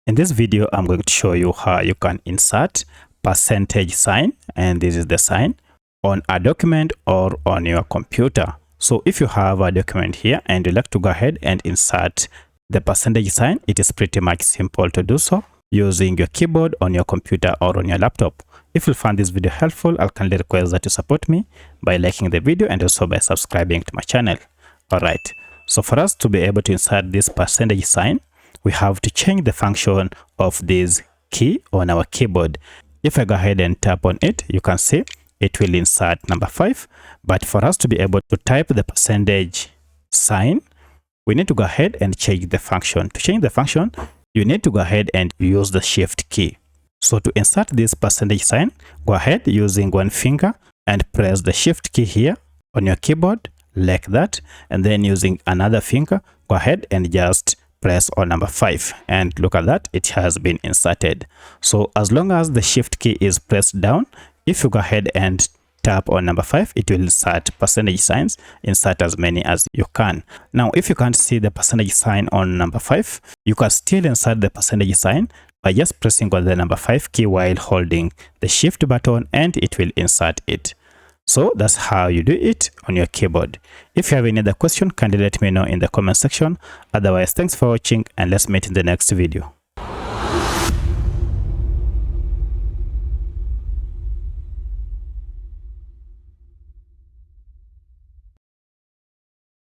In this video, I'm going to show you how you can insert percentage sign, and this is the sign, on a document or on your computer. So if you have a document here and you'd like to go ahead and insert the percentage sign, it is pretty much simple to do so using your keyboard on your computer or on your laptop. If you find this video helpful, I'll kindly request that you support me by liking the video and also by subscribing to my channel. Alright, so for us to be able to insert this percentage sign, we have to change the function of this key on our keyboard. If I go ahead and tap on it, you can see it will insert number 5. But for us to be able to type the percentage sign, we need to go ahead and change the function. To change the function, you need to go ahead and use the shift key. So to insert this percentage sign, go ahead using one finger and press the shift key here on your keyboard like that. And then using another finger, go ahead and just press on number 5, and look at that, it has been inserted. So as long as the shift key is pressed down, if you go ahead and tap on number 5, it will insert percentage signs. Insert as many as you can. Now if you can't see the percentage sign on number 5, you can still insert the percentage sign by just pressing on the number 5 key while holding the shift button, and it will insert it. So that's how you do it on your keyboard. If you have any other question, kindly let me know in the comment section. Otherwise, thanks for watching, and let's meet in the next video.